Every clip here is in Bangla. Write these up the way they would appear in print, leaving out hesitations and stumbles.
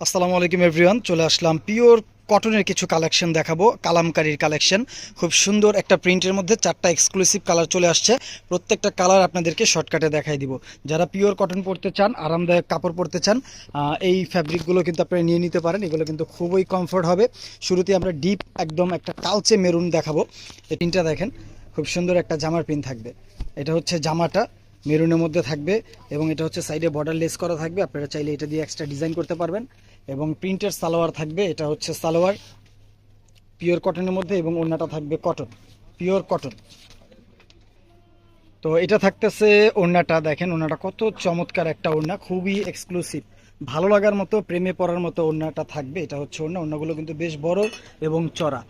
আসসালামু আলাইকুম এভরিওয়ান, চলে আসলাম পিওর কটনের কিছু কালেকশন দেখাবো। কালামকারীর কালেকশন, খুব সুন্দর একটা প্রিন্টের মধ্যে 4টা এক্সক্লুসিভ কালার চলে আসছে। প্রত্যেকটা কালার আপনাদেরকে শর্টকাটে দেখাই দিব। যারা পিওর কটন পরতে চান, আরামদায়ক কাপড় পরতে চান, এই ফ্যাব্রিকগুলো কিন্তু আপনারা নিয়ে নিতে পারেন। এগুলো কিন্তু খুবই কমফোর্ট হবে। শুরুতে আমরা ডিপ একদম একটা কালচে মেরুন দেখাবো। এই প্রিন্টটা দেখেন, খুব সুন্দর একটা জামার প্রিন্ট থাকবে। এটা হচ্ছে জামাটা, মেরুনের মধ্যে থাকবে এবং এটা হচ্ছে সাইডে বর্ডার লেস করা থাকবে। আপনারা চাইলে এটা দিয়ে এক্সট্রা ডিজাইন করতে পারবেন। এবং প্রিন্টের সালোয়ার থাকবে, এটা হচ্ছে সালোয়ার পিওর কটনের মধ্যে, এবং ওড়নাটা থাকবে কটন, পিওর কটন। তো এটা থাকতেছে ওড়নাটা, দেখেন ওড়নাটা কত চমৎকার একটা ওড়না, খুবই এক্সক্লুসিভ, ভালো লাগার মতো, প্রেমে পড়ার মতো ওড়নাটা থাকবে। এটা হচ্ছে ওড়না, ওড়নাগুলো কিন্তু বেশ বড় এবং চড়া।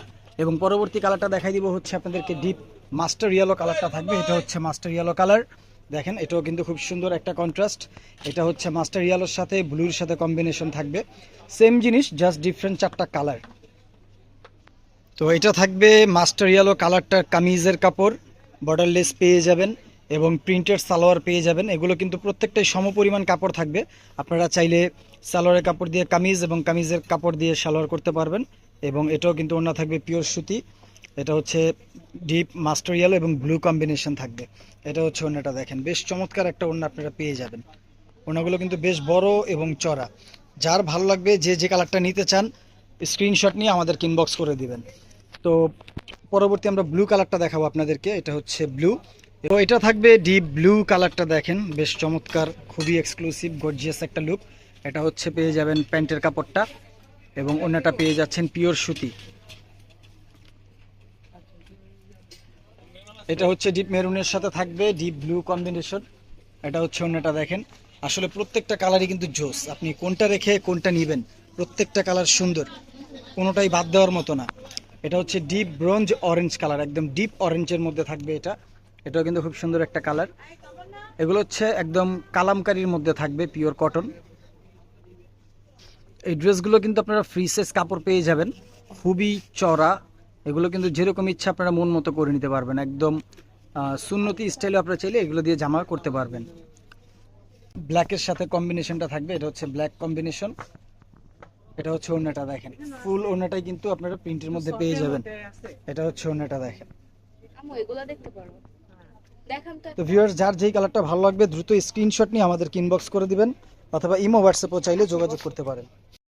এবং পরবর্তী কালারটা দেখাই দিব হচ্ছে আপনাদেরকে ডিপ মাস্টার ইয়েলো কালারটা থাকবে। এটা হচ্ছে মাস্টার ইয়েলো কালার, দেখেন এটাও কিন্তু খুব সুন্দর একটা কন্ট্রাস্ট। এটা হচ্ছে মাস্টার ইয়েলোর সাথে ব্লুর সাথে কম্বিনেশন থাকবে, সেম জিনিস জাস্ট ডিফারেন্ট 4টা কালার। তো এটা থাকবে মাস্টার ইয়েলো কালারটার কামিজের কাপড়, বর্ডারলেস পেয়ে যাবেন এবং প্রিন্টেড সালোয়ার পেয়ে যাবেন। এগুলো কিন্তু প্রত্যেকটাই সমপরিমাণ কাপড় থাকবে। আপনারা চাইলে সালোয়ারের কাপড় দিয়ে কামিজ এবং কামিজের কাপড় দিয়ে সালোয়ার করতে পারবেন। এবং এটাও কিন্তু ওড়না থাকবে পিওর সুতি। এটা হচ্ছে ডিপ মাস্টার ইয়েলো এবং ব্লু কম্বিনেশন থাকবে। এটা হচ্ছে ওড়নাটা, দেখেন বেশ চমৎকার একটা ওড়না আপনারা পেয়ে যাবেন। ওড়নাগুলো কিন্তু বেশ বড় এবং চড়া। যার ভালো লাগবে, যে যে কালারটা নিতে চান, স্ক্রিনশট নিয়ে আমাদেরকে ইনবক্স করে দিবেন। তো পরবর্তী আমরা ব্লু কালারটা দেখাবো আপনাদেরকে। এটা হচ্ছে ব্লু, তো এটা থাকবে ডিপ ব্লু কালারটা, দেখেন বেশ চমৎকার, খুবই এক্সক্লুসিভ গর্জিয়াস একটা লুক। এটা হচ্ছে পেয়ে যাবেন প্যান্টের কাপড়টা এবং ওড়নাটা পেয়ে যাচ্ছেন পিওর সুতি। এটা হচ্ছে ডিপ মেরুনের সাথে থাকবে ডিপ ব্লু কম্বিনেশন। এটা হচ্ছে ওড়নাটা, দেখেন আসলে প্রত্যেকটা কালারই কিন্তু জোস, আপনি কোনটা রেখে কোনটা নেবেন, প্রত্যেকটা কালার সুন্দর, কোনোটাই বাদ দেওয়ার মতো না। এটা হচ্ছে ডিপ ব্রোঞ্জ অরেঞ্জ কালার, একদম ডিপ অরেঞ্জের মধ্যে থাকবে এটা। এটাও কিন্তু খুব সুন্দর একটা কালার। এগুলো হচ্ছে একদম কালামকারীর মধ্যে থাকবে, পিওর কটন। এই ড্রেসগুলো কিন্তু আপনারা ফ্রি সাইজ কাপড় পেয়ে যাবেন, খুবই চড়া। এগুলো কিন্তু যেরকম ইচ্ছা আপনারা মন মতো করে নিতে পারবেন, একদম সুন্নতি স্টাইলে আপনারা চাইলে এগুলো দিয়ে জামা করতে পারবেন। ব্ল্যাকের সাথে কম্বিনেশনটা থাকবে, এটা হচ্ছে ব্ল্যাক কম্বিনেশন। এটা হচ্ছে ওড়নাটা, দেখেন ফুল ওড়নাটাই কিন্তু আপনারা প্রিন্টের মধ্যে পেয়ে যাবেন। এটা হচ্ছে ওড়নাটা, দেখেন। তো ভিউয়ার্স, যার যেই কালারটা ভালো লাগবে দ্রুত স্ক্রিনশট নিয়ে আমাদেরকে ইনবক্স করে দিবেন, অথবা ইমো হোয়াটসঅ্যাপও চাইলে যোগাযোগ করতে পারেন।